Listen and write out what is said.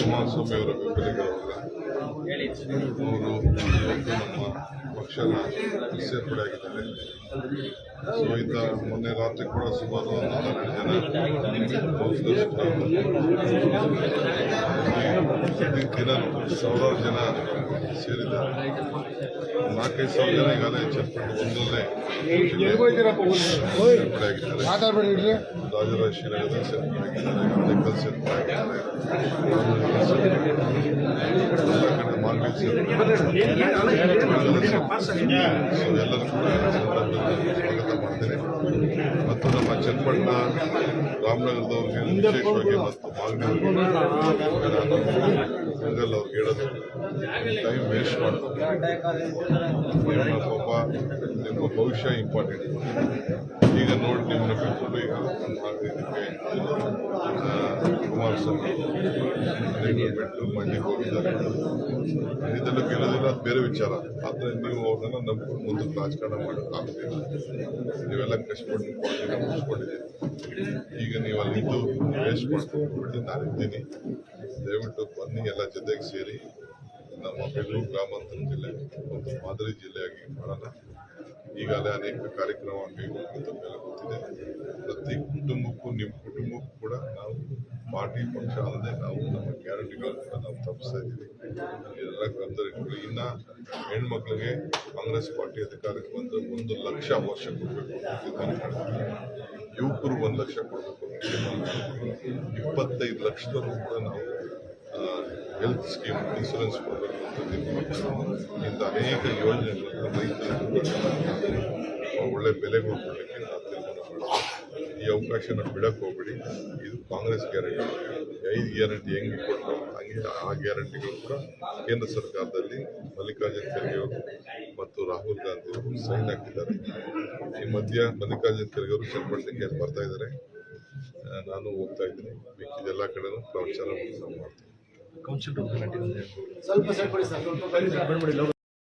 ಕುಮಾರಸ್ವಾಮಿ ಅವರ ಬೆಂಬಲಿಗರಲ್ಲ ಅವರು ನಮ್ಮ ಪಕ್ಷನ ಸೇರ್ಪಡೆ ಆಗಿದ್ದಾರೆ. ಸೊ ಇಂದ ಮೊನ್ನೆ ರಾತ್ರಿ ಕೂಡ ಸುಮಾರು 12 ಜನ ಸಾವಿರಾರು ಜನ ಸೇರಿದ್ದಾರೆ. 4-5 ಸಾವಿರ ಜನ ಈಗಾಗಲೇ ಚರ್ಪಟ್ಟು ಒಂದಲ್ಲೇ ಸೇರ್ಪಡೆ ಆಗಿದ್ದಾರೆ. ರಾಜರಾಜೇಶ್ವರದ ಸೇರ್ಪಡೆ ಆಗಿದ್ದಾರೆ, ಆನೇಕಲ್ ಸೇರ್ಪಡೆ ಆಗಿದ್ದಾರೆ, ಮಾರ್ಗಲ್ ಸೇರ್ಪಡೆ ಎಲ್ಲರೂ ಕೂಡ ಸ್ವಾಗತ ಮಾಡ್ತೇನೆ. ಮತ್ತು ನಮ್ಮ ಚನ್ನಪಟ್ಟಣ ರಾಮನಗರದವ್ರಿಗೆ ವಿಶೇಷವಾಗಿ ಮತ್ತು ಮಾಗನೂರು ಅವ್ರಿಗೆ ಹೇಳೋದು ಟೈಮ್ ವೇಸ್ಟ್ ಮಾಡೋದು. ನಿಮ್ಮ ಪಾಪ ನಿಮ್ಮ ಭವಿಷ್ಯ ಇಂಪಾರ್ಟೆಂಟ್. ಈಗ ನೋಡಿ ನಿಮ್ಮನ್ನ ಬಿಟ್ಬಿಟ್ಟು ಈಗ ಇದಕ್ಕೆ ಕುಮಾರಸ್ವಾಮಿ ಬಿಟ್ಟು ಮಂಡ್ಯಕ್ಕೆ ಹೋಗಿದ್ದಾರೆ. ಇದೆಲ್ಲ ಗೆಲ್ಲೋದಿಲ್ಲ, ಅದು ಬೇರೆ ವಿಚಾರ. ಆದರೆ ನೀವು ಅವ್ರನ್ನೆಲ್ಲ ನಂಬ್ಕೊಂಡು ಮುಂದಕ್ಕೆ ರಾಜಕಾರಣ ಮಾಡೋಕ್ಕಾಗ್ತಿಲ್ಲ. ನೀವೆಲ್ಲ ಕಷ್ಟಪಟ್ಟು ಮುಗಿಸ್ಕೊಂಡಿದ್ದೀರಿ. ಈಗ ನೀವು ಅಲ್ಲಿದ್ದು ವೇಸ್ಟ್ ಮಾಡ್ಕೊಂಡು ನಾನಿದ್ದೀನಿ. ದಯವಿಟ್ಟು ಬನ್ನಿ, ಎಲ್ಲ ಜೊತೆಗೆ ಸೇರಿ ನಮ್ಮ ಬೆಂಗಳೂರು ಗ್ರಾಮಾಂತರ ಜಿಲ್ಲೆ ಒಂದು ಮಾದರಿ ಜಿಲ್ಲೆಯಾಗಿ ಮಾಡೋಣ. ಈಗಾಗಲೇ ಅನೇಕ ಕಾರ್ಯಕ್ರಮ ಕೈಗೊಂಡಿದ್ದ ಮೇಲೆ ಗೊತ್ತಿದೆ. ಪ್ರತಿ ಕುಟುಂಬಕ್ಕೂ ನಿಮ್ಮ ಕುಟುಂಬಕ್ಕೂ ಕೂಡ ನಾವು ಪಾರ್ಟಿ ಪಕ್ಷ ಅಲ್ಲದೆ ನಾವು ನಮ್ಮ ಗ್ಯಾರಂಟಿಗಳು ಕೂಡ ನಾವು ತಪ್ಪಿಸ್ತಾ ಇದ್ದೀವಿ. ಇದೆಲ್ಲ ಗಮನದಲ್ಲಿಟ್ಕೊಳ್ಳಿ. ಇನ್ನು ಹೆಣ್ಮಕ್ಳಿಗೆ ಕಾಂಗ್ರೆಸ್ ಪಾರ್ಟಿ ಅಧಿಕಾರಕ್ಕೆ ಬಂದರೆ 1 ಲಕ್ಷ ವರ್ಷ ಕೊಡಬೇಕು ಅಂತ ತೀರ್ಮಾನ ಮಾಡಿದ್ದೀವಿ. ಯುವಕರು 1 ಲಕ್ಷ ಕೊಡಬೇಕು ಅಂತ ತೀರ್ಮಾನ ಮಾಡಿದ್ದೀವಿ. 25 ಲಕ್ಷದವರೆಗೂ ಕೂಡ ನಾವು ಹೆಲ್ತ್ ಸ್ಕೀಮ್ ಇನ್ಶೂರೆನ್ಸ್ ಕೊಡಬೇಕು ಅಂತ ತೀರ್ಮಾನ ಮಾಡಿದ್ದೀವಿ. ಇಂಥ ಅನೇಕ ಯೋಜನೆಗಳನ್ನು ರೈತರಿಗೆ ಒಳ್ಳೆ ಬೆಲೆಗಳು ಕೊಡಲಿಕ್ಕೆ ನಾವು ತೀರ್ಮಾನ ಮಾಡಿದ್ದೀವಿ. ಈ ಅವಕಾಶನ ಬಿಡಕ್ಕೆ ಹೋಗ್ಬೇಡಿ. ಇದು ಕಾಂಗ್ರೆಸ್ ಗ್ಯಾರಂಟಿ. 5 ಗ್ಯಾರಂಟಿ ಹೆಂಗೆ ಕೊಟ್ಟರು ಹಾಗೆ ಆ ಗ್ಯಾರಂಟಿಗಳು ಕೂಡ ಕೇಂದ್ರ ಸರ್ಕಾರದಲ್ಲಿ ಮಲ್ಲಿಕಾರ್ಜುನ ಖರ್ಗೆ ಅವರು ಮತ್ತು ರಾಹುಲ್ ಗಾಂಧಿ ಅವರು ಸೈನ್ ಹಾಕಿದ್ದಾರೆ. ಈ ಮಧ್ಯ ಮಲ್ಲಿಕಾರ್ಜುನ ಖರ್ಗೆ ಅವರು ಚನ್ನಪಟ್ಟಣಕ್ಕೆ ಬರ್ತಾ ಇದ್ದಾರೆ, ನಾನು ಹೋಗ್ತಾ ಇದ್ದೀನಿ. ಮಿಕ್ಕಿದೆಲ್ಲ ಕಡೆನೂ ಪ್ರಚಾರ ಮಾಡ್ತೀನಿ.